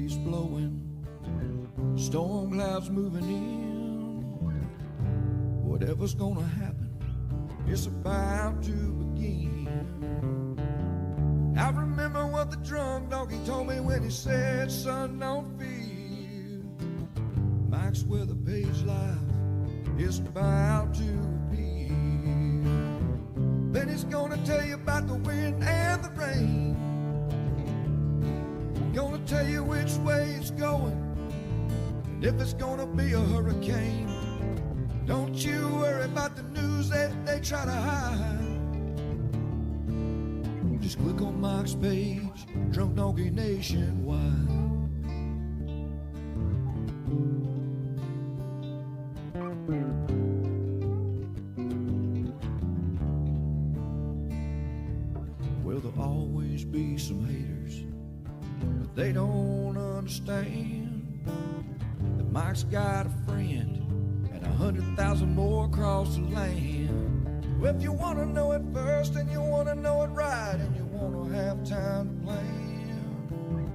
breeze blowing, storm clouds moving in. Whatever's gonna happen, it's about to begin. I remember what the drunk donkey told me when he said, son, don't fear. Mike's where the page life is about to appear. Then he's gonna tell you about the wind and the rain. Gonna tell you which way it's going, and if it's gonna be a hurricane. Don't you worry about the news that they try to hide. Just click on Mike's page, Drunk Donkey Nationwide. Well, there'll always be some haters, but they don't understand that Mike's got a friend and 100,000 more across the land. Well, if you want to know it first and you want to know it right and you want to have time to plan,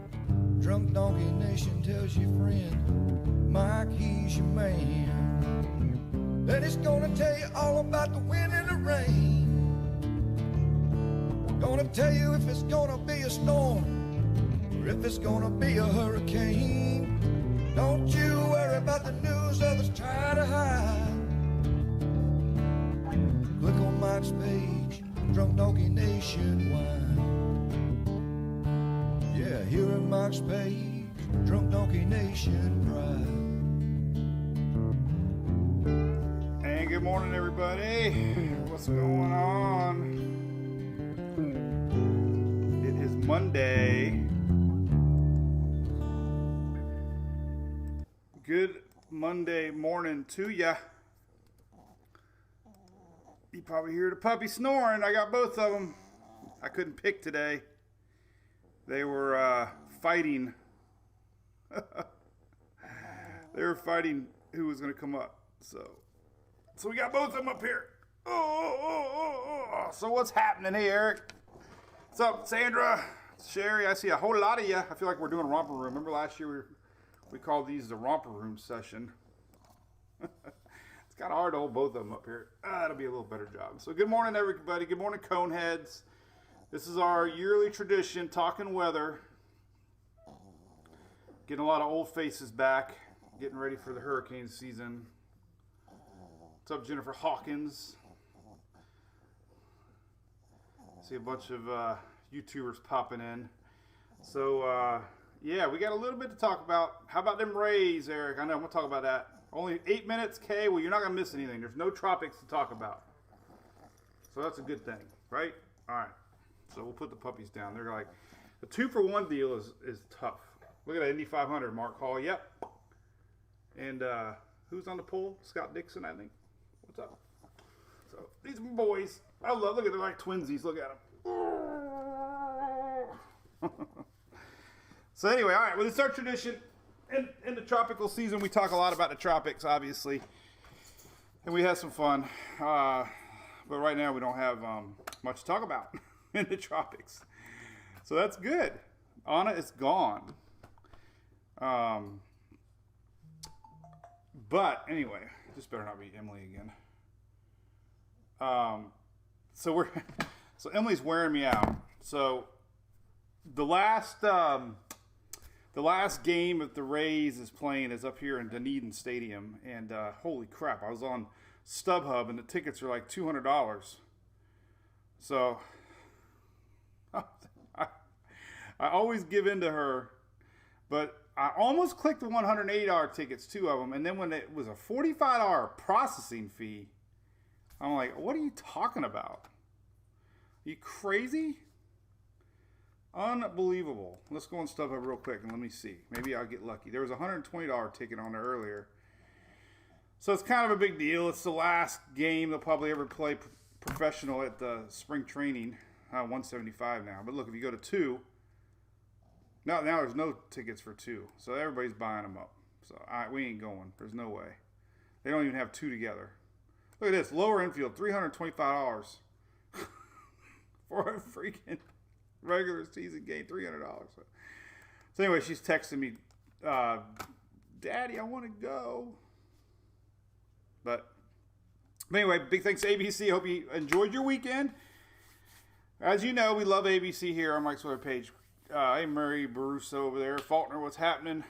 Drunk Donkey Nation tells your friend Mike, he's your man. Then he's gonna tell you all about the wind and the rain. Gonna tell you if it's gonna be a storm or if it's gonna be a hurricane. Don't you worry about the news others try to hide. Click on Mike's page, Drunk Donkey Nationwide. Yeah, here at Mike's page, Drunk Donkey Nation pride. And good morning, everybody. What's going on? It is Monday. Good Monday morning to ya. You probably hear the puppy snoring. I got both of them. I couldn't pick today. They were fighting. They were fighting who was going to come up. So we got both of them up here. So what's happening? Hey, Eric. What's up, Sandra? Sherry, I see a whole lot of you. I feel like we're doing romper room. Remember last year we called these the romper room session. It's kind of hard to hold both of them up here. That'll be a little better job. So good morning, everybody. Good morning, Coneheads. This is our yearly tradition, talking weather. Getting a lot of old faces back. Getting ready for the hurricane season. What's up, Jennifer Hawkins? See a bunch of YouTubers popping in. So, yeah, we got a little bit to talk about. How about them Rays, Eric? I know, I'm going to talk about that. Only 8 minutes, Kay. Well, you're not going to miss anything. There's no tropics to talk about. So that's a good thing, right? All right. So we'll put the puppies down. They're like, the 2-for-1 deal is tough. Look at that Indy 500, Mark Hall. Yep. And who's on the poll? Scott Dixon, I think. What's up? So these boys, I love, look at them like twinsies. Look at them. So anyway, all right, well, it's our tradition. In the tropical season, we talk a lot about the tropics, obviously. And we have some fun. But right now, we don't have much to talk about in the tropics. So that's good. Anna is gone. But anyway, this better not be Emily again. So Emily's wearing me out. So the last game that the Rays is playing is up here in Dunedin Stadium, and holy crap, I was on StubHub and the tickets are like $200. So I always give in to her, but I almost clicked the $180 tickets, 2 of them, and then when it was a $45 processing fee, I'm like, what are you talking about? Are you crazy? Unbelievable. Let's go on StubHub real quick and let me see. Maybe I'll get lucky. There was a $120 ticket on there earlier. So it's kind of a big deal. It's the last game they'll probably ever play professional at the spring training. $175 now. But look, if you go to 2, now there's no tickets for 2. So everybody's buying them up. So we ain't going. There's no way. They don't even have 2 together. Look at this. Lower infield, $325 for a freaking regular season game, $300. So anyway, she's texting me, Daddy, I want to go. But anyway, big thanks to ABC. Hope you enjoyed your weekend. As you know, we love ABC here on Mike's Weather page. Hey, Murray, Bruce over there, Faulkner, what's happening?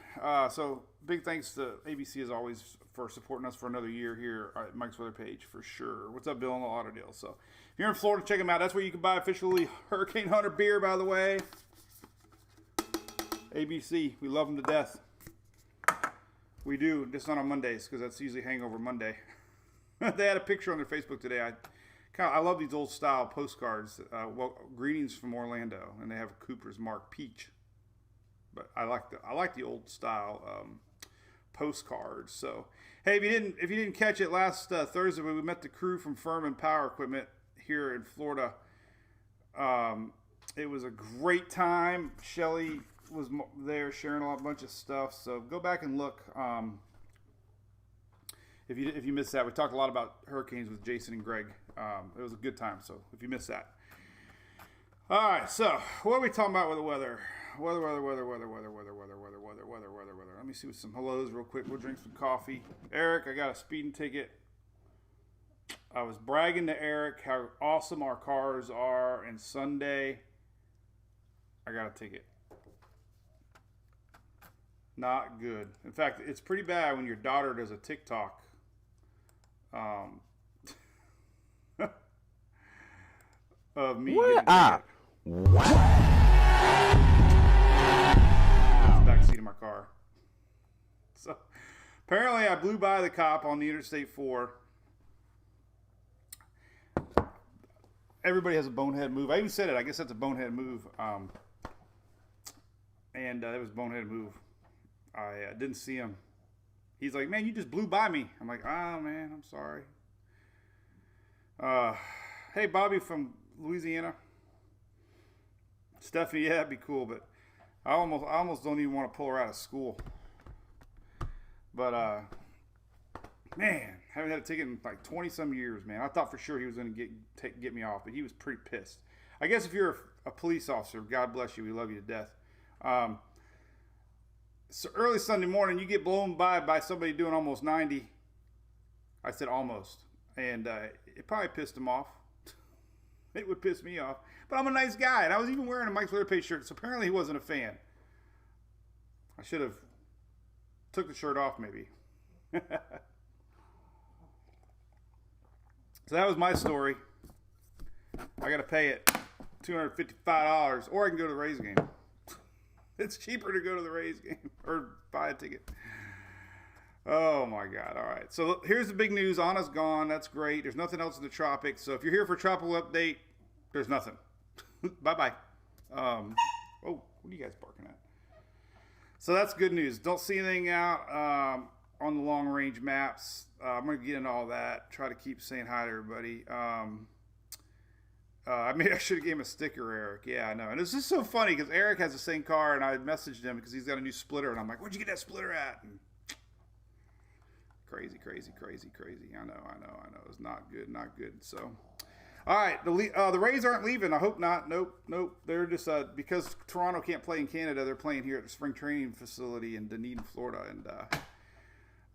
So big thanks to ABC as always for supporting us for another year here at Mike's Weather page for sure. What's up, Bill in the Lauderdale? So if you're in Florida, check them out. That's where you can buy officially Hurricane Hunter beer, by the way. ABC, we love them to death. We do, just not on Mondays because that's usually Hangover Monday. They had a picture on their Facebook today. I love these old style postcards. Greetings from Orlando, and they have a Cooper's Mark Peach. But I like the old style postcards. So hey, if you didn't catch it last Thursday, we met the crew from Furman Power Equipment here in Florida. It was a great time. Shelly was there sharing a bunch of stuff. So go back and look. If you missed that, we talked a lot about hurricanes with Jason and Greg. It was a good time. So if you missed that. All right. So what are we talking about with the weather? Weather. Let me see with some hellos real quick. We'll drink some coffee. Eric, I got a speeding ticket. I was bragging to Eric how awesome our cars are, and Sunday I got a ticket. Not good. In fact, it's pretty bad when your daughter does a TikTok. Of me getting a backseat of my car. So apparently I blew by the cop on the Interstate 4. Everybody has a bonehead move. I even said it. I guess that's a bonehead move. And it was a bonehead move. I didn't see him. He's like, man, you just blew by me. I'm like, oh, man, I'm sorry. Hey, Bobby from Louisiana. Stephanie, yeah, that'd be cool, but I almost don't even want to pull her out of school. But, man, haven't had a ticket in like 20-some years, man. I thought for sure he was going to get me off, but he was pretty pissed. I guess if you're a police officer, God bless you, we love you to death. So early Sunday morning, you get blown by somebody doing almost 90. I said almost. And it probably pissed him off. It would piss me off. But I'm a nice guy, and I was even wearing a Mike's Weather Page shirt, so apparently he wasn't a fan. I should have took the shirt off, maybe. So that was my story. I got to pay it $255, or I can go to the Rays game. It's cheaper to go to the Rays game or buy a ticket. Oh, my God. All right. So here's the big news. Anna's gone. That's great. There's nothing else in the tropics. So if you're here for a tropical update, there's nothing. Bye-bye. Oh, what are you guys barking at? So that's good news. Don't see anything out on the long-range maps. I'm going to get into all that. Try to keep saying hi to everybody. I should have gave him a sticker, Eric. Yeah, I know. And it's just so funny because Eric has the same car, and I messaged him because he's got a new splitter, and I'm like, where'd you get that splitter at? And crazy. I know. It's not good. So, all right, the Rays aren't leaving. I hope not. Nope. They're just because Toronto can't play in Canada. They're playing here at the spring training facility in Dunedin, Florida,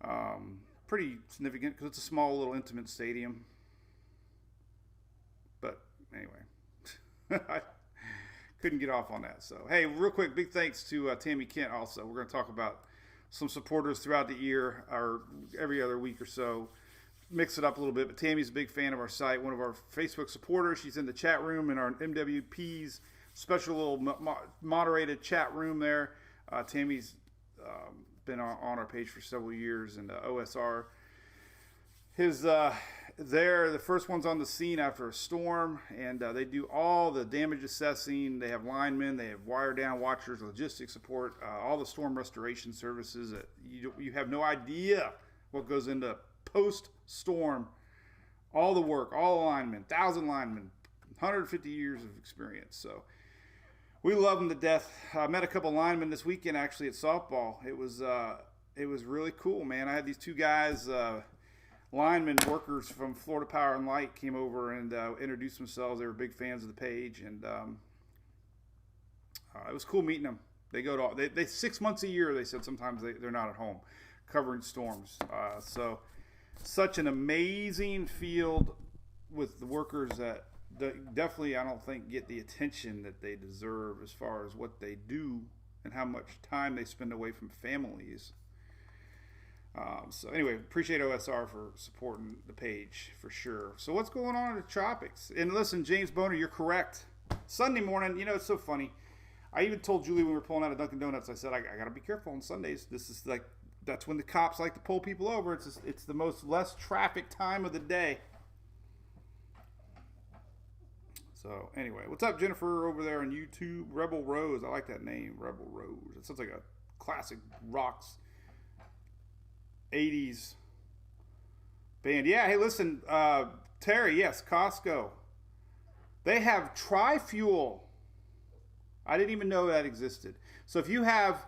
and pretty significant because it's a small little intimate stadium. But anyway, I couldn't get off on that. So, hey, real quick, big thanks to Tammy Kent also. We're going to talk about some supporters throughout the year or every other week or so. Mix it up a little bit. But Tammy's a big fan of our site, one of our Facebook supporters. She's in the chat room in our MWP's special little moderated chat room there. Tammy's been on our page for several years, and OSR. They're the first ones on the scene after a storm, and they do all the damage assessing. They have linemen, they have wire down watchers, logistics support, all the storm restoration services. You have no idea what goes into post-storm. All the work, all the linemen, 1,000 linemen, 150 years of experience. So we love them to death. I met a couple linemen this weekend actually at softball. It was really cool, man. I had these two guys. Linemen, workers from Florida Power and Light came over and introduced themselves. They were big fans of the page, and it was cool meeting them. They go to they 6 months a year. They said sometimes they're not at home, covering storms. So such an amazing field with the workers that definitely I don't think get the attention that they deserve as far as what they do and how much time they spend away from families. So anyway, appreciate OSR for supporting the page for sure. So what's going on in the tropics? And listen, James Boner, you're correct. Sunday morning, it's so funny. I even told Julie when we were pulling out of Dunkin' Donuts, I said, I got to be careful on Sundays. This is like, that's when the cops like to pull people over. It's the most less traffic time of the day. So anyway, what's up, Jennifer, over there on YouTube? Rebel Rose. I like that name, Rebel Rose. It sounds like a classic rocks 80s band. Yeah, hey, listen, Terry, yes, Costco. They have tri-fuel. I didn't even know that existed. So if you have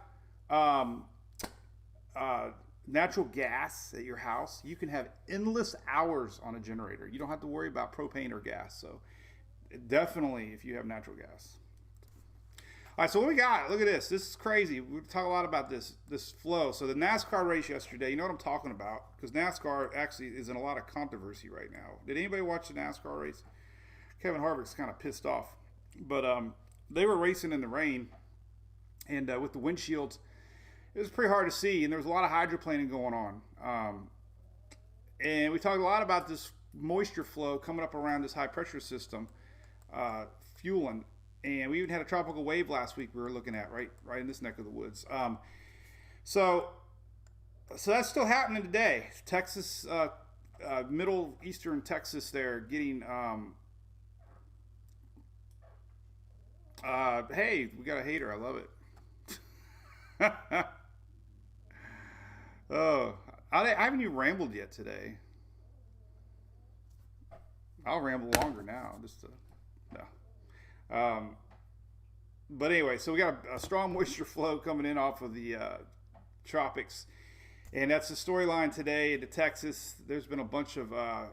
natural gas at your house, you can have endless hours on a generator. You don't have to worry about propane or gas. So definitely if you have natural gas. All right, so what we got? Look at this. This is crazy. We talk a lot about this flow. So the NASCAR race yesterday, you know what I'm talking about? Because NASCAR actually is in a lot of controversy right now. Did anybody watch the NASCAR race? Kevin Harvick's kind of pissed off. But they were racing in the rain, and with the windshields, it was pretty hard to see, and there was a lot of hydroplaning going on. And we talked a lot about this moisture flow coming up around this high-pressure system, fueling. And we even had a tropical wave last week we were looking at right in this neck of the woods. So that's still happening today. Texas, middle eastern Texas there getting, hey, we got a hater. I love it. Oh, I haven't even rambled yet today. I'll ramble longer now. No. But anyway, so we got a strong moisture flow coming in off of the tropics, and that's the storyline today into Texas. There's been a bunch of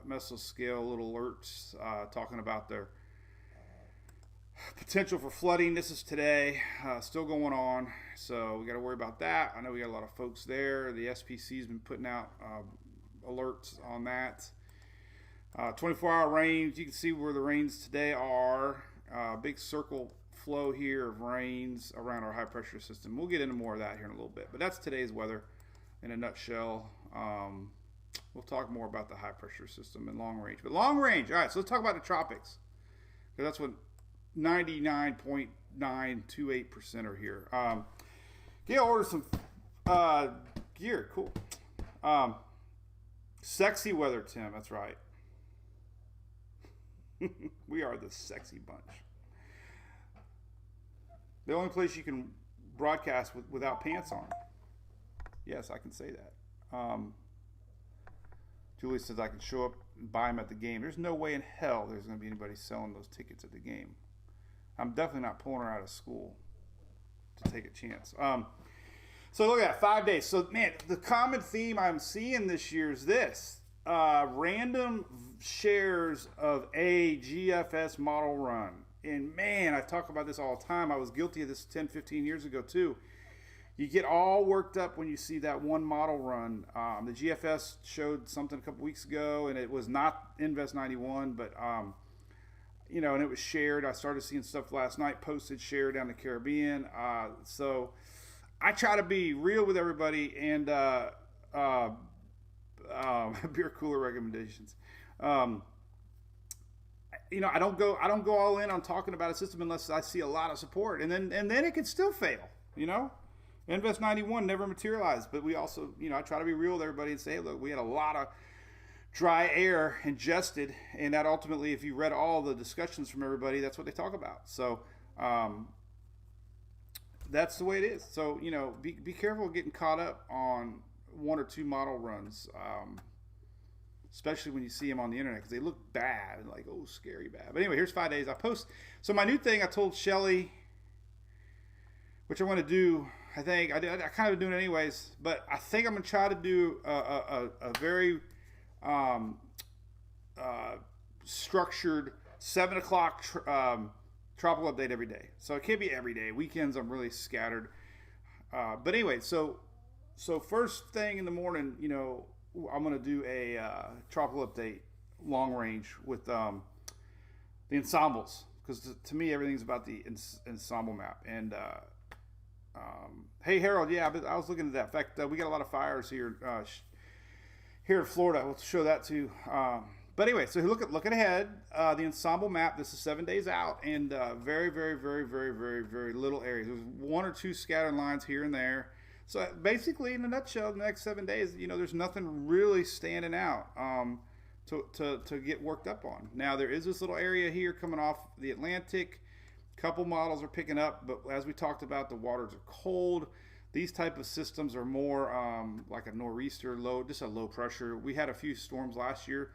mesoscale little alerts talking about their potential for flooding. This is today, still going on, so we got to worry about that. I know we got a lot of folks there. The SPC's been putting out alerts on that. 24-hour rains. You can see where the rains today are. Big circle flow here of rains around our high pressure system. We'll get into more of that here in a little bit, but that's today's weather in a nutshell. We'll talk more about the high pressure system and long range. But long range, all right, so let's talk about the tropics, because that's what 99.928% are here. Gail ordered some gear. Cool. Sexy weather, Tim. That's right. We are the sexy bunch. The only place you can broadcast without pants on. Yes, I can say that. Julie says I can show up and buy them at the game. There's no way in hell there's going to be anybody selling those tickets at the game. I'm definitely not pulling her out of school to take a chance. So look at that, 5 days. So, man, the common theme I'm seeing this year is this. Random shares of a GFS model run. And, man, I talk about this all the time. I was guilty of this 10, 15 years ago, too. You get all worked up when you see that one model run. The GFS showed something a couple weeks ago, and it was not Invest 91, but, and it was shared. I started seeing stuff last night, posted, shared down the Caribbean. So I try to be real with everybody, and beer cooler recommendations. I don't go all in on talking about a system unless I see a lot of support, and then it could still fail. Invest 91 never materialized, but we also, I try to be real with everybody and say, hey, look, we had a lot of dry air ingested, and that ultimately, if you read all the discussions from everybody, that's what they talk about. So that's the way it is. So be careful getting caught up on one or two model runs, especially when you see them on the internet, because they look bad and like, oh, scary bad. But anyway, here's 5 days. I post. So my new thing, I told Shelly, which I want to do. I think I kind of doing it anyways, but I think I'm gonna try to do a very structured 7:00 tropical update every day. So it can't be every day. Weekends I'm really scattered. But anyway, so first thing in the morning, I'm gonna do a tropical update, long range with the ensembles, because to me everything's about the ensemble map. And hey Harold, yeah, but I was looking at that. In fact, we got a lot of fires here here in Florida. We'll show that too. But anyway, so looking ahead, the ensemble map. This is 7 days out, and very, very, very, very, very, very little areas. There's one or two scattered lines here and there. So basically, in a nutshell, the next 7 days, there's nothing really standing out to get worked up on. Now there is this little area here coming off the Atlantic. Couple models are picking up, but as we talked about, the waters are cold. These type of systems are more like a nor'easter, just a low pressure. We had a few storms last year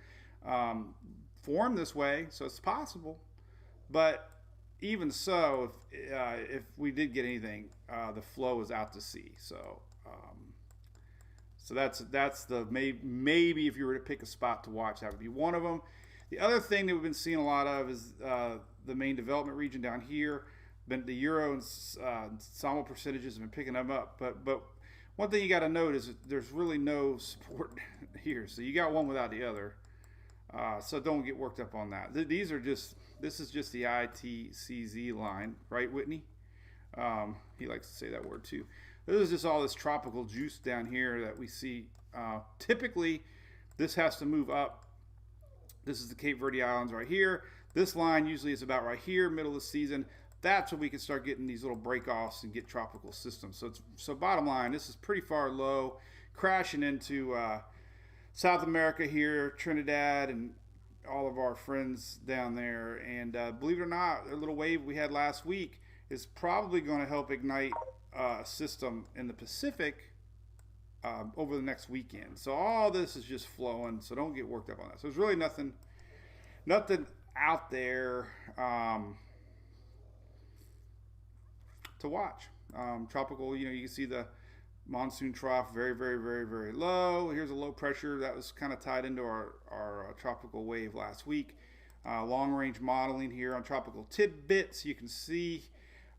form this way, so it's possible. But even so, if we did get anything, the flow is out to sea. So that's the maybe if you were to pick a spot to watch, that would be one of them. The other thing that we've been seeing a lot of is the main development region down here. The euro and ensemble percentages have been picking them up, but one thing you got to note is that there's really no support here. So you got one without the other. So don't get worked up on that. This is just the ITCZ line, right, Whitney? He likes to say that word too. This is just all this tropical juice down here that we see. Typically, this has to move up. This is the Cape Verde Islands right here. This line usually is about right here, middle of the season. That's when we can start getting these little break-offs and get tropical systems. So bottom line, this is pretty far low, crashing into South America here, Trinidad, and all of our friends down there. And believe it or not, a little wave we had last week is probably going to help ignite a system in the Pacific over the next weekend. So all this is just flowing, so don't get worked up on that. So there's really nothing out there to watch. Tropical, you can see the monsoon trough very, very, very, very low. Here's a low pressure that was kind of tied into our tropical wave last week. Long range modeling here on tropical tidbits. You can see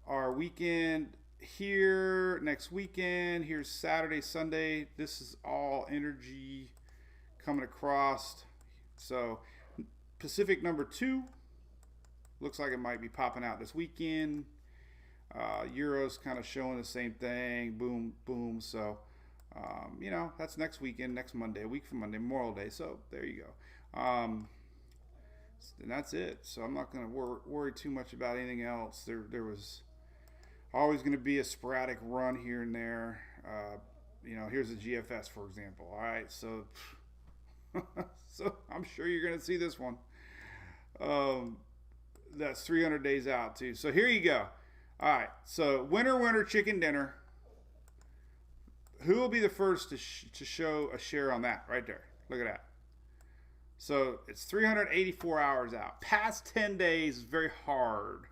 our weekend here, next weekend. Here's Saturday, Sunday. This is all energy coming across. So Pacific number 2 looks like it might be popping out this weekend. Euro's kind of showing the same thing. Boom, boom. So, that's next weekend, next Monday, a week from Monday, Memorial Day. So there you go. And that's it. So I'm not going to worry too much about anything else. There was always going to be a sporadic run here and there. Here's a GFS, for example. All right. So, so I'm sure you're going to see this one. That's 300 days out too. So here you go. All right, so winner chicken dinner. Who will be the first to show a share on that right there? Look at that. So it's 384 hours out. Past 10 days is very hard.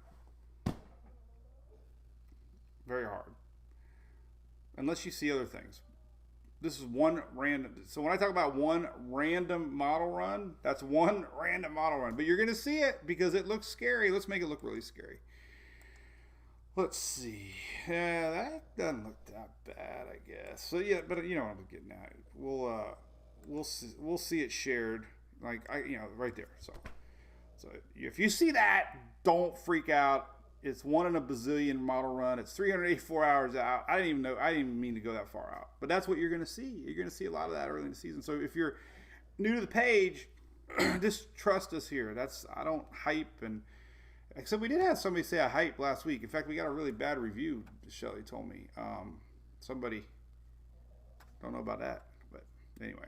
Very hard. Unless you see other things. This is one random. So when I talk about one random model run, that's one random model run. But you're going to see it because it looks scary. Let's make it look really scary. Let's see. Yeah, that doesn't look that bad, I guess. So yeah, but you know what I'm getting at. We'll see it shared, like right there. So if you see that, don't freak out. It's one in a bazillion model run. It's 384 hours out. I didn't even mean to go that far out. But that's what you're going to see. You're going to see a lot of that early in the season. So if you're new to the page, just trust us here. I don't hype and. Except we did have somebody say I hype last week. In fact, we got a really bad review, Shelly told me. Somebody, don't know about that, but anyway.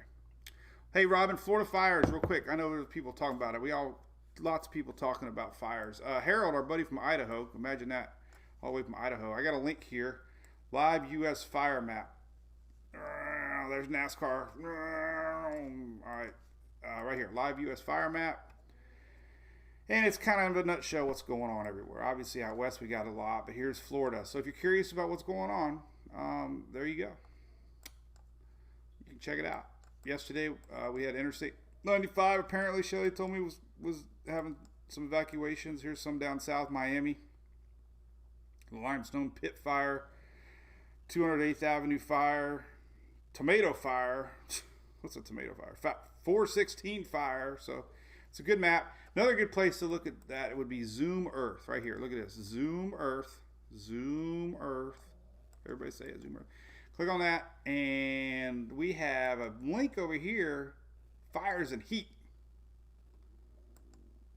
Hey, Robin, Florida fires, real quick. I know there's people talking about it. Lots of people talking about fires. Harold, our buddy from Idaho, imagine that, all the way from Idaho. I got a link here, live U.S. fire map. There's NASCAR. All right, right here, live U.S. fire map. And it's kind of a nutshell what's going on everywhere. Obviously, out west we got a lot, but here's Florida. So if you're curious about what's going on, there you go. You can check it out. Yesterday we had Interstate 95. Apparently, Shelly told me was having some evacuations. Here's some down south, Miami. The Limestone Pit Fire. 208th Avenue fire, tomato fire. What's a tomato fire? 416 fire. So it's a good map. Another good place to look at that would be Zoom Earth right here. Look at this. Zoom Earth. Zoom Earth. Everybody say it. Zoom Earth. Click on that, and we have a link over here. Fires and heat.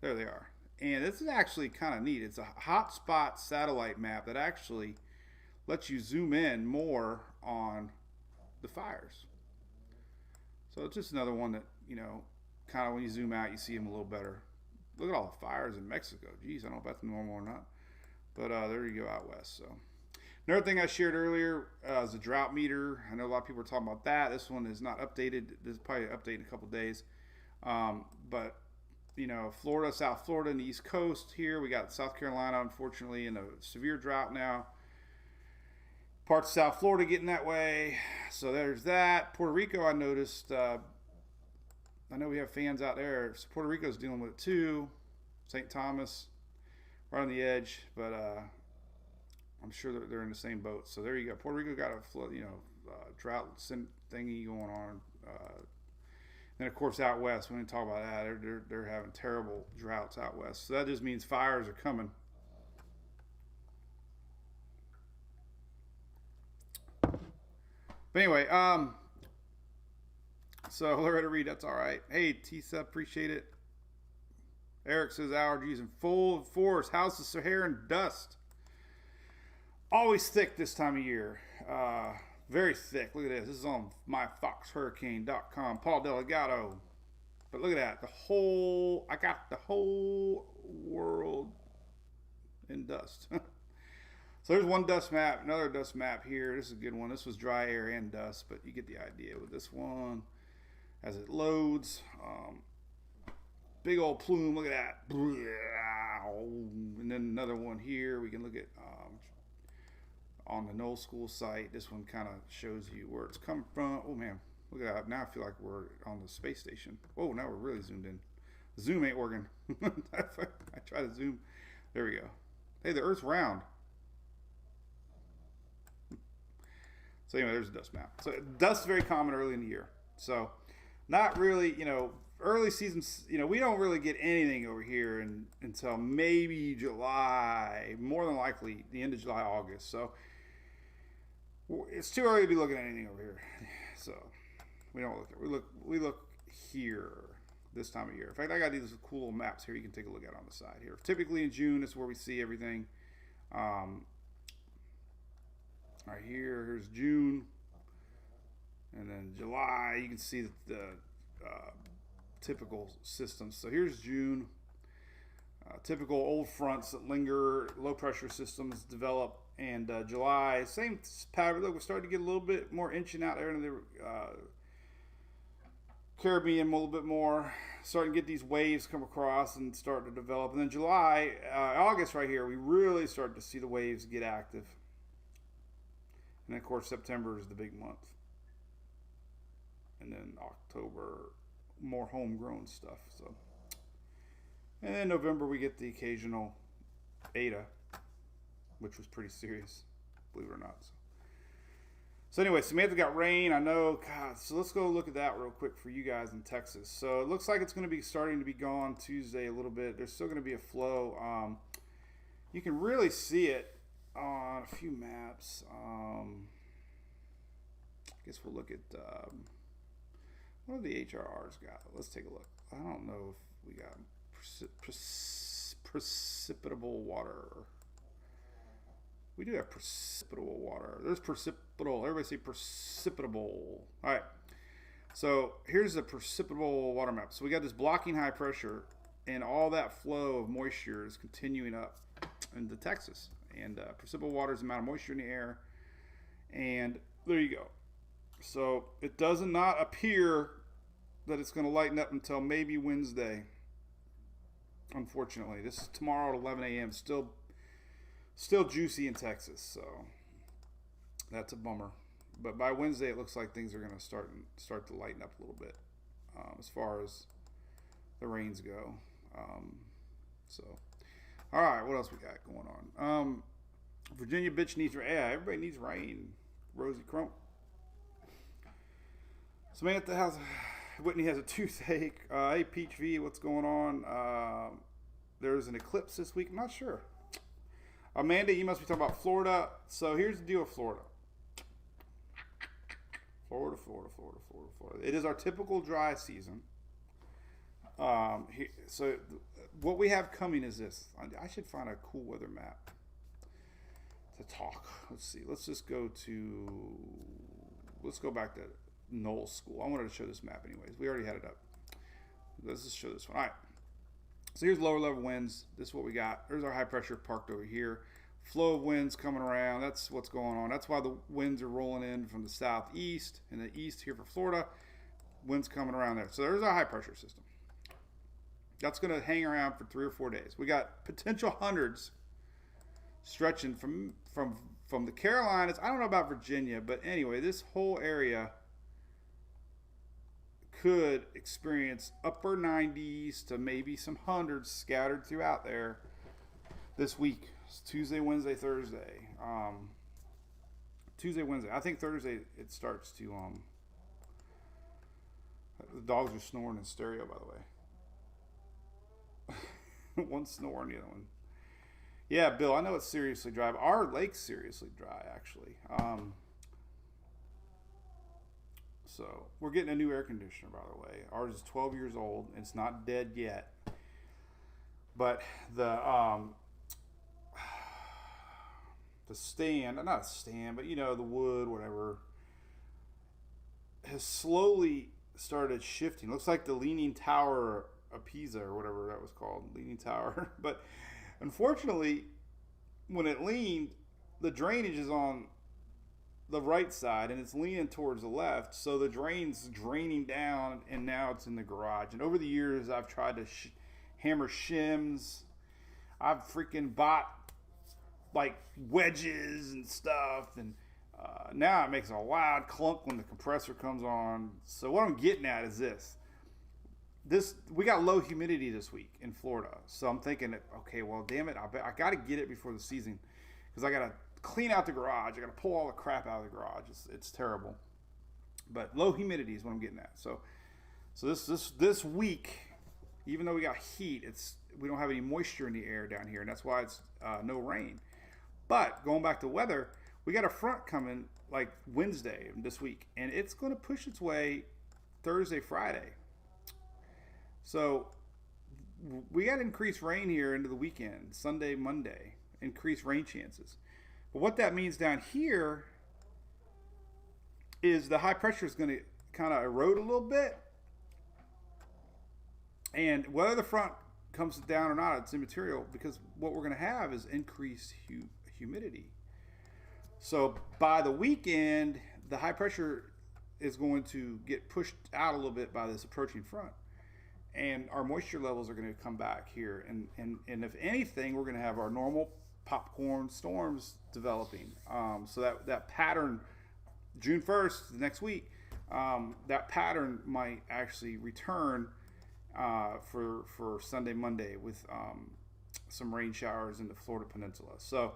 There they are. And this is actually kind of neat. It's a hotspot satellite map that actually lets you zoom in more on the fires. So it's just another one that, you know, kind of when you zoom out, you see them a little better. Look at all the fires in Mexico. Geez, I don't know if that's normal or not. But there you go out west. So another thing I shared earlier is a drought meter. I know a lot of people are talking about that. This one is not updated. This is probably updated in a couple days. But you know, Florida, South Florida, and the East Coast here. We got South Carolina, unfortunately, in a severe drought now. Parts of South Florida getting that way. So there's that. Puerto Rico, I noticed. I know we have fans out there. So Puerto Rico's dealing with it too. St. Thomas, right on the edge. But I'm sure that they're in the same boat. So there you go. Puerto Rico got a flood, drought thingy going on. And of course, out west, we didn't talk about that. They're having terrible droughts out west. So that just means fires are coming. But anyway, so Loretta Reed, that's all right. Hey, Tisa, appreciate it. Eric says allergies in full force. House of Saharan dust. Always thick this time of year. Very thick. Look at this. This is on myfoxhurricane.com. Paul Delgado. But look at that. I got the whole world in dust. So there's one dust map. Another dust map here. This is a good one. This was dry air and dust, but you get the idea with this one. As it loads. Big old plume. Look at that. And then another one here. We can look at on the Knoll School site. This one kind of shows you where it's come from. Oh man, look at that. Now I feel like we're on the space station. Oh, now we're really zoomed in. Zoom ain't working. I try to zoom. There we go. Hey, the Earth's round. So anyway, there's a dust map. So dust is very common early in the year. So not really, early seasons, we don't really get anything over here until maybe July, more than likely the end of July, August. So it's too early to be looking at anything over here. So we don't look there. We look here this time of year. In fact, I got these cool little maps here you can take a look at on the side here. Typically in June is where we see everything. Right here's June. And then July, you can see the typical systems. So here's June. Typical old fronts that linger, low pressure systems develop. And July, same pattern. Look, we're starting to get a little bit more inching out there in the Caribbean a little bit more. Starting to get these waves come across and start to develop. And then July, August right here, we really start to see the waves get active. And then, of course, September is the big month. And then October, more homegrown stuff. So, and then November we get the occasional Eta, which was pretty serious, believe it or not. So anyway, Samantha got rain. I know. God, so let's go look at that real quick for you guys in Texas. So it looks like it's going to be starting to be gone Tuesday a little bit. There's still going to be a flow. You can really see it on a few maps. I guess we'll look at what have the HRRs got. Let's take a look. I don't know if we got precipitable water. We do have precipitable water. There's precipitable. Everybody say precipitable. All right. So here's the precipitable water map. So we got this blocking high pressure, and all that flow of moisture is continuing up into Texas. And precipitable water is the amount of moisture in the air. And there you go. So it does not appear that it's going to lighten up until maybe Wednesday. Unfortunately, this is tomorrow at 11 a.m. Still juicy in Texas, so that's a bummer. But by Wednesday, it looks like things are going to start to lighten up a little bit as far as the rains go. So, all right, what else we got going on? Virginia bitch needs rain. Yeah, everybody needs rain. Rosie Crump. Whitney has a toothache. Hey, Peach V, what's going on? There's an eclipse this week. I'm not sure. Amanda, you must be talking about Florida. So here's the deal with Florida. Florida. It is our typical dry season. So what we have coming is this. I should find a cool weather map to talk. Let's see. Let's go back to Knoll School. I wanted to show this map anyways. We already had it up. Let's just show this one. All right. So here's lower level winds. This is what we got. There's our high pressure parked over here. Flow of winds coming around. That's what's going on. That's why the winds are rolling in from the southeast and the east here for Florida. Winds coming around there. So there's our high pressure system. That's going to hang around for 3 or 4 days. We got potential hundreds stretching from the Carolinas. I don't know about Virginia, but anyway, this whole area could experience upper 90s to maybe some hundreds scattered throughout there this week. It's Tuesday, Wednesday, Thursday. Tuesday, Wednesday. I think Thursday it starts to. The dogs are snoring in stereo, by the way. One snoring, the other one. Yeah, Bill, I know it's seriously dry. Our lake's seriously dry, actually. So we're getting a new air conditioner, by the way. Ours is 12 years old. It's not dead yet. But the stand, not a stand, but the wood, whatever, has slowly started shifting. Looks like the Leaning Tower of Pisa or whatever that was called, Leaning Tower. But unfortunately, when it leaned, the drainage is on the right side and it's leaning towards the left, so the drain's draining down and now it's in the garage. And over the years I've tried to hammer shims. I've freaking bought like wedges and stuff, and now it makes a loud clunk when the compressor comes on. So what I'm getting at is this we got low humidity this week in Florida, so I'm thinking, okay, well, damn it, I got to get it before the season, because I got to clean out the garage. I got to pull all the crap out of the garage. It's terrible. But low humidity is what I'm getting at. So this week, even though we got heat, we don't have any moisture in the air down here, and that's why it's no rain. But going back to weather, we got a front coming like Wednesday this week, and it's going to push its way Thursday, Friday. So we got increased rain here into the weekend, Sunday, Monday, increased rain chances. But what that means down here is the high pressure is going to kind of erode a little bit. And whether the front comes down or not, it's immaterial, because what we're going to have is increased humidity. So by the weekend, the high pressure is going to get pushed out a little bit by this approaching front. And our moisture levels are going to come back here. And if anything, we're going to have our normal popcorn storms developing. So that pattern, June 1st, the next week, that pattern might actually return for Sunday, Monday, with some rain showers in the Florida Peninsula. So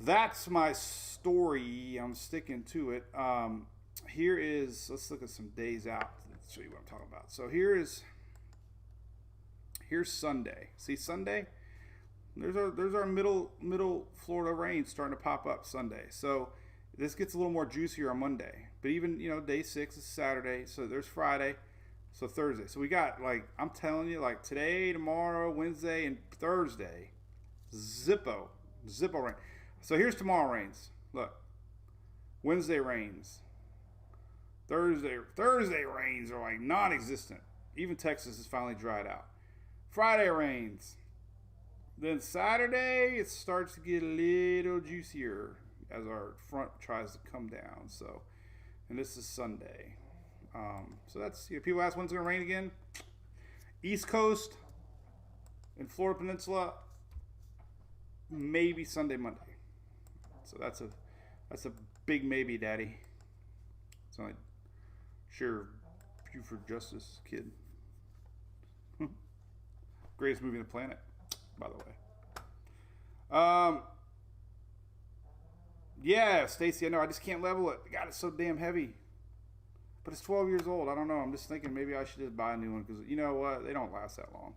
that's my story. I'm sticking to it. Let's look at some days out. Let's show you what I'm talking about. So here's Sunday. See Sunday? There's our middle Florida rain starting to pop up Sunday. So this gets a little more juicier on Monday. But even, day 6 is Saturday. So there's Friday. So Thursday. So we got, I'm telling you, today, tomorrow, Wednesday, and Thursday, Zippo rain. So here's tomorrow rains. Look. Wednesday rains. Thursday rains are non-existent. Even Texas is finally dried out. Friday rains. Then Saturday, it starts to get a little juicier as our front tries to come down. So, and this is Sunday. So that's, people ask when's it going to rain again. East Coast and Florida Peninsula, maybe Sunday, Monday. So that's a big maybe, Daddy. It's not sure you for justice, kid. Greatest movie on the planet, by the way. Yeah, Stacy, I know. I just can't level it. God, it's so damn heavy. But it's 12 years old. I don't know. I'm just thinking maybe I should just buy a new one because you know what? They don't last that long.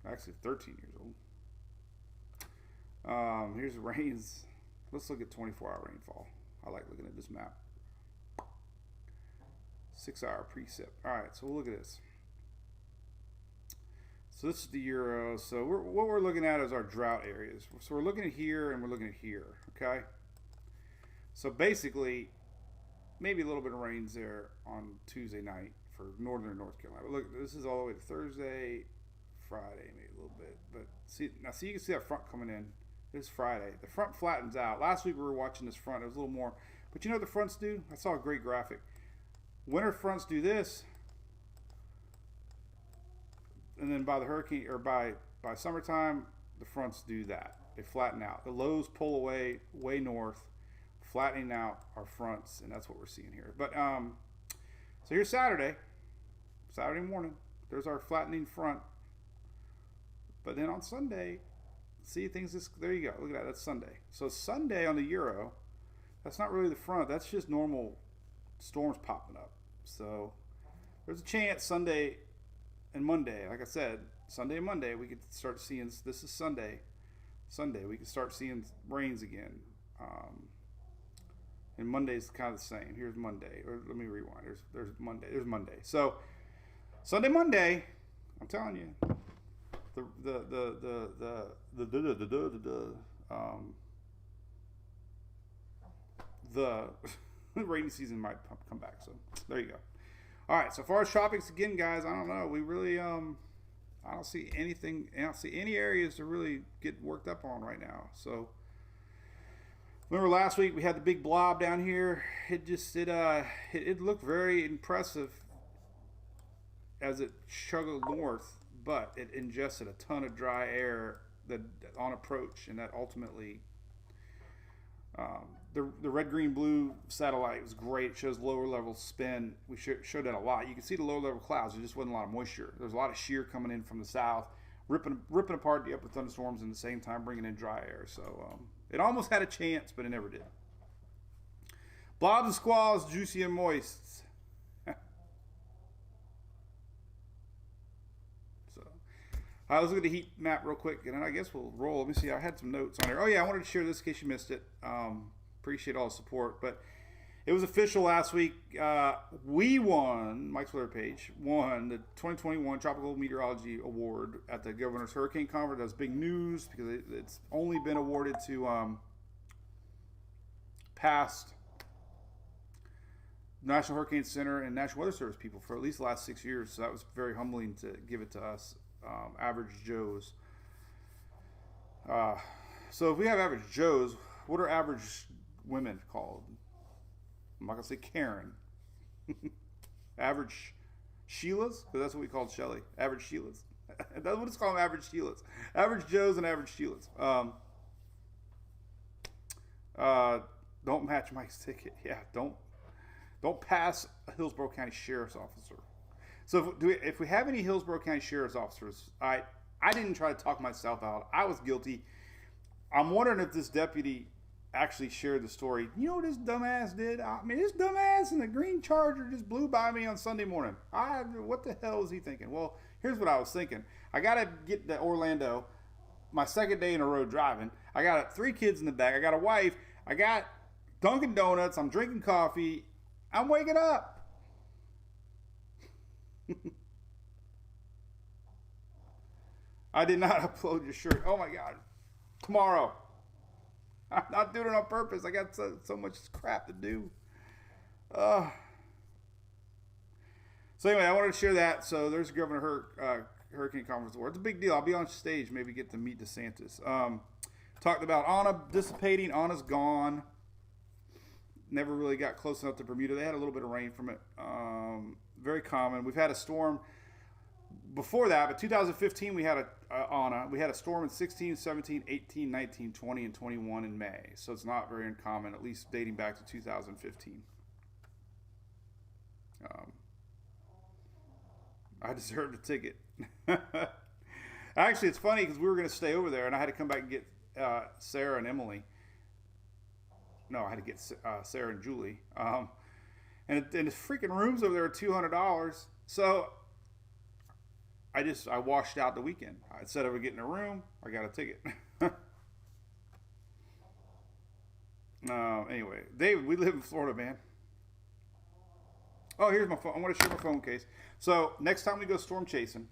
Actually, 13 years old. Here's the rains. Let's look at 24-hour rainfall. I like looking at this map. 6-hour precip. All right, so we'll look at this. So this is the Euro. So what we're looking at is our drought areas. So we're looking at here and we're looking at here, okay? So basically, maybe a little bit of rains there on Tuesday night for northern North Carolina. But look, this is all the way to Thursday, Friday, maybe a little bit. But see, now see, you can see that front coming in. This Friday. The front flattens out. Last week we were watching this front. It was a little more. But you know what the fronts do? I saw a great graphic. Winter fronts do this. And then by the hurricane or by summertime, the fronts do that. They flatten out. The lows pull away way north, flattening out our fronts, and that's what we're seeing here. But so here's Saturday morning. There's our flattening front. But then on Sunday, see things just there you go. Look at that. That's Sunday. So Sunday on the Euro, that's not really the front. That's just normal storms popping up. So there's a chance Sunday and Monday, like I said, Sunday and Monday, we could start seeing, this is Sunday, we could start seeing rains again. And Monday's kind of the same. Here's Monday, or let me rewind. There's Monday. So Sunday, Monday, I'm telling you, the rainy season might come back. So there you go. All right, so far as shopping's again, guys, I don't know. We really, I don't see anything. I don't see any areas to really get worked up on right now. So, remember last week we had the big blob down here. It looked very impressive as it struggled north, but it ingested a ton of dry air that on approach, and that ultimately. The red, green, blue satellite was great. It shows lower level spin. We showed that a lot. You can see the lower level clouds. There just wasn't a lot of moisture. There's a lot of shear coming in from the south, ripping apart the upper thunderstorms, and at the same time bringing in dry air. So it almost had a chance, but it never did. Blobs and squalls, juicy and moist. Let's look at the heat map real quick, and then I guess we'll roll. Let me see. I had some notes on here. Oh, yeah, I wanted to share this in case you missed it. Appreciate all the support. But it was official last week. We won, Mike's Twitter page, won the 2021 Tropical Meteorology Award at the Governor's Hurricane Conference. That's big news because it's only been awarded to past National Hurricane Center and National Weather Service people for at least the last 6 years. So that was very humbling to give it to us. Average Joes. So if we have average Joes, what are average women called? I'm not gonna say Karen. Average Sheilas, because that's what we called Shelly. Average Sheilas. That's what it's called. Average Sheilas. Average Joes and average Sheilas. Don't match Mike's ticket. Yeah, don't pass a Hillsborough County Sheriff's officer. So if we have any Hillsborough County Sheriff's officers, I didn't try to talk myself out. I was guilty. I'm wondering if this deputy actually shared the story. You know what this dumbass did? I mean, this dumbass in the green Charger just blew by me on Sunday morning. What the hell was he thinking? Well, here's what I was thinking. I got to get to Orlando, my second day in a row driving. I got 3 kids in the back. I got a wife. I got Dunkin' Donuts. I'm drinking coffee. I'm waking up. I did not upload your shirt. Oh my God. Tomorrow. I'm not doing it on purpose. I got so much crap to do. So anyway, I wanted to share that. So there's Governor Hurricane Conference Award. It's a big deal. I'll be on stage, maybe get to meet DeSantis. Talked about Anna dissipating. Anna's gone. Never really got close enough to Bermuda. They had a little bit of rain from it. Very common. We've had a storm before that, but 2015 we had Anna. We had a storm in 16, 17, 18, 19, 20, and 21 in May. So it's not very uncommon, at least dating back to 2015. I deserved a ticket. Actually, it's funny because we were going to stay over there, and I had to come back and get Sarah and Emily. No, I had to get Sarah and Julie. And the freaking rooms over there are $200. So I washed out the weekend. Instead of getting a room, I got a ticket. Anyway, David, we live in Florida, man. Oh, here's my phone. I want to show my phone case. So next time we go storm chasing,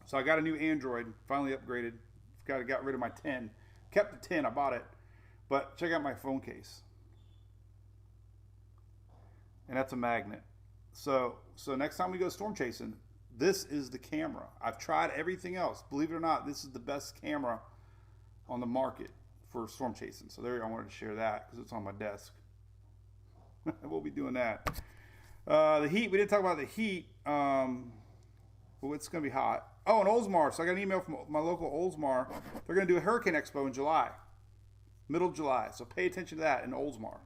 so I got a new Android, finally upgraded. Got rid of my 10. Kept the 10, I bought it. But check out my phone case. And that's a magnet. So next time we go storm chasing, this is the camera. I've tried everything else. Believe it or not, this is the best camera on the market for storm chasing. So there, I wanted to share that because it's on my desk. We'll be doing that. The heat, we didn't talk about the heat. Well, it's going to be hot. Oh, and Oldsmar. So I got an email from my local Oldsmar. They're going to do a Hurricane Expo in July. Middle of July. So pay attention to that in Oldsmar.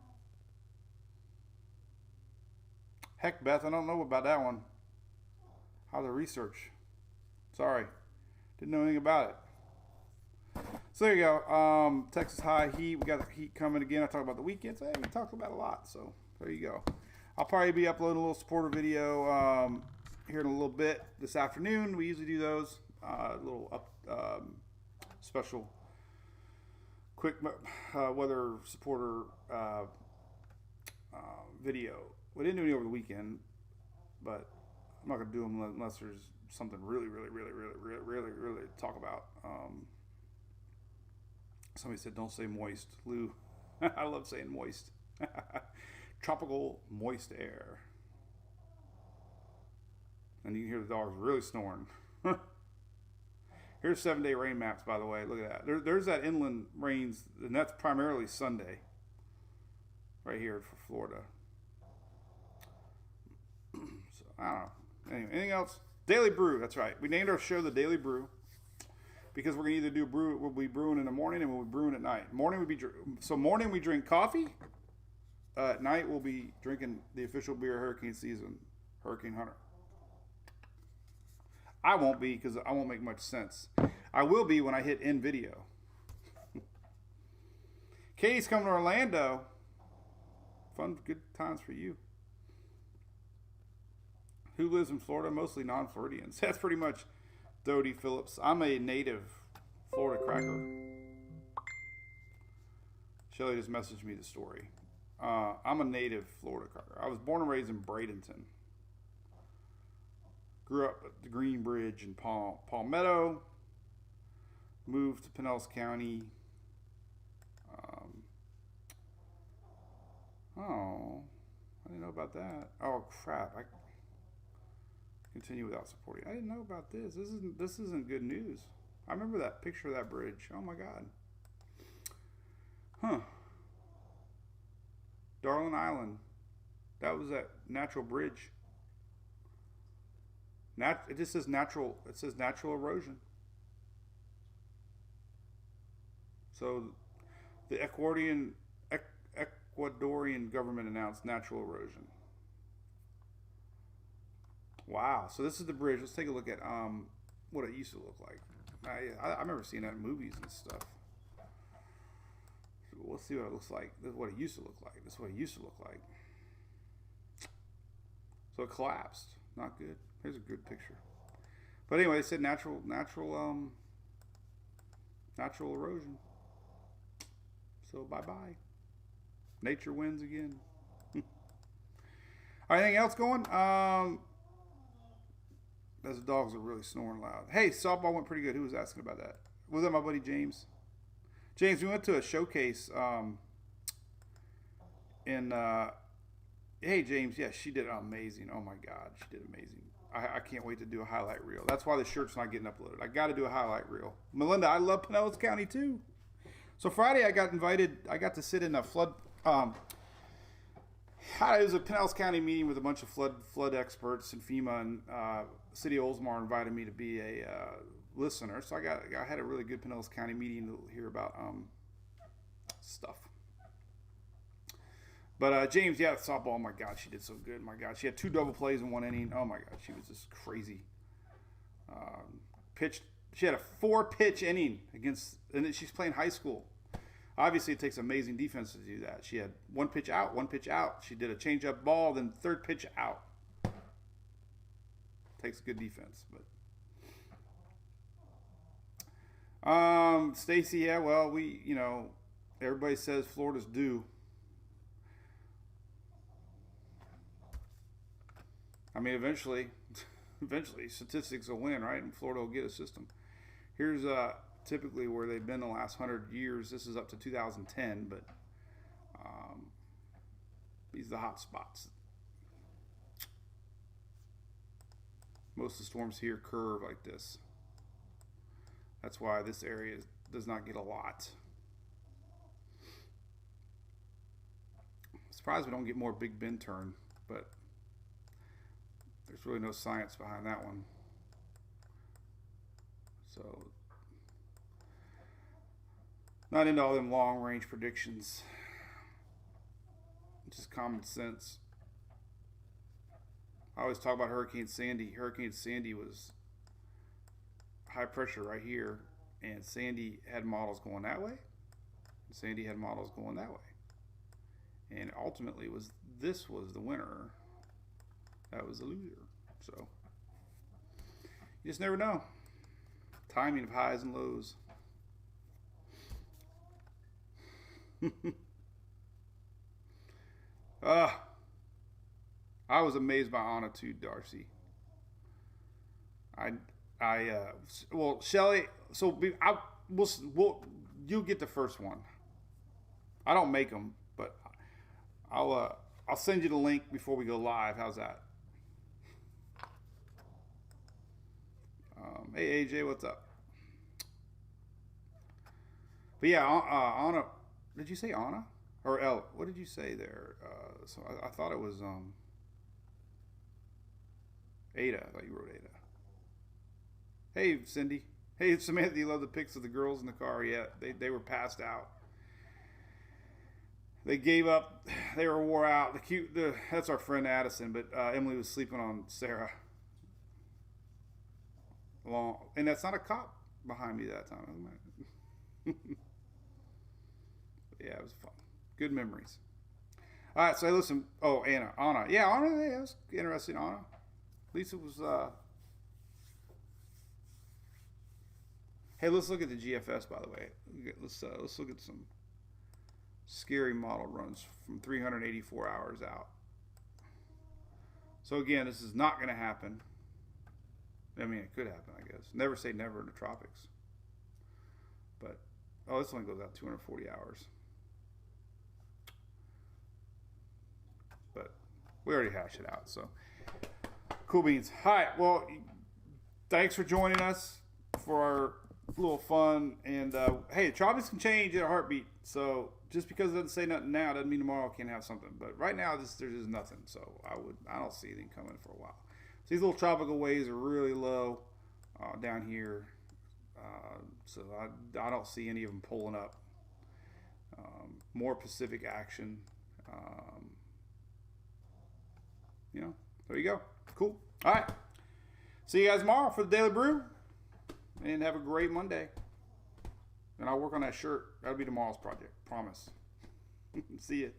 Heck, Beth, I don't know about that one. How the research. Sorry. Didn't know anything about it. So there you go. Texas high heat. We got the heat coming again. I talked about the weekends. Hey, we talked about a lot. So there you go. I'll probably be uploading a little supporter video here in a little bit this afternoon. We usually do those. Little special quick weather supporter video. We didn't do any over the weekend, but I'm not going to do them unless there's something really to talk about. Somebody said, don't say moist. Lou, I love saying moist. Tropical moist air. And you can hear the dogs really snoring. Here's 7-day rain maps, by the way. Look at that. There's that inland rains, and that's primarily Sunday. Right here for Florida. So, I don't know. Anyway, anything else? Daily Brew, that's right. We named our show the Daily Brew because we're going to either do brew, we'll be brewing in the morning and we'll be brewing at night. Morning we drink coffee. At night we'll be drinking the official beer hurricane season, Hurricane Hunter. I won't be because I won't make much sense. I will be when I hit end video. Katie's coming to Orlando. Fun, good times for you. Who lives in Florida? Mostly non-Floridians. That's pretty much Dodie Phillips. I'm a native Florida cracker. Shelly just messaged me the story. I'm a native Florida cracker. I was born and raised in Bradenton. Grew up at the Green Bridge in Palmetto. Moved to Pinellas County. Oh, I didn't know about that. Oh crap! I continue without supporting. I didn't know about this. This isn't good news. I remember that picture of that bridge. Oh my God. Huh. Darling Island. That was that natural bridge. It just says natural. It says natural erosion. So, the Ecuadorian government announced natural erosion. Wow. So this is the bridge. Let's take a look at what it used to look like. I remember seeing that in movies and stuff. So we'll see what it looks like. This is what it used to look like. This is what it used to look like. So it collapsed. Not good. Here's a good picture. But anyway, they said natural erosion. So bye-bye. Nature wins again. All right, anything else going? Those dogs are really snoring loud. Hey, softball went pretty good. Who was asking about that? Was that my buddy James? James, we went to a showcase hey, James, yes, she did amazing. Oh, my God, she did amazing. I can't wait to do a highlight reel. That's why the shirt's not getting uploaded. I got to do a highlight reel. Melinda, I love Pinellas County, too. So Friday, I got to sit in a flood... it was a Pinellas County meeting with a bunch of flood experts, and FEMA and City of Oldsmar invited me to be a listener. So I had a really good Pinellas County meeting to hear about stuff. But James, yeah, softball. Oh my God, she did so good. My God, she had 2 double plays in 1 inning. Oh my God, she was just crazy. She had a 4-pitch inning and she's playing high school. Obviously, it takes amazing defense to do that. She had 1 pitch out, 1 pitch out. She did a change-up ball, then 3rd pitch out. Takes good defense, but Stacy, yeah, well, everybody says Florida's due. I mean, eventually statistics will win, right? And Florida will get a system. Here's typically where they've been the last 100 years. This is up to 2010, but these are the hot spots. Most of the storms here curve like this. That's why this area does not get a lot. I'm surprised we don't get more Big Bend turn, but there's really no science behind that one. So, not into all them long range predictions. Just common sense. I always talk about Hurricane Sandy. Hurricane Sandy was high pressure right here, and Sandy had models going that way. Sandy had models going that way. And ultimately this was the winner. That was the loser. So you just never know. Timing of highs and lows. I was amazed by Anna too, Darcy. Well, Shelly. So you get the first one. I don't make them, but I'll send you the link before we go live. How's that? Hey AJ, what's up? But yeah, Anna. Did you say Anna or El? What did you say there? So I thought it was Ada. I thought you wrote Ada. Hey Cindy. Hey Samantha, you love the pics of the girls in the car? Yeah, they were passed out. They gave up. They were wore out. That's our friend Addison, but Emily was sleeping on Sarah. And that's not a cop behind me that time. Yeah, it was fun. Good memories. All right, so I listen. Oh, Anna. Yeah, Anna. Yeah, that was interesting. Anna. Lisa was. Hey, let's look at the GFS. By the way, let's look at some scary model runs from 384 hours out. So again, this is not going to happen. I mean, it could happen, I guess. Never say never in the tropics. But, this only goes out 240 hours. But we already hashed it out, so. Cool beans. All right, well, thanks for joining us for our little fun. And, hey, the tropics can change in a heartbeat. So just because it doesn't say nothing now doesn't mean tomorrow can't have something. But right now, there's just nothing. So I don't see anything coming for a while. These little tropical waves are really low down here, so I don't see any of them pulling up. More Pacific action. There you go. Cool. All right. See you guys tomorrow for the Daily Brew, and have a great Monday. And I'll work on that shirt. That'll be tomorrow's project. Promise. See you.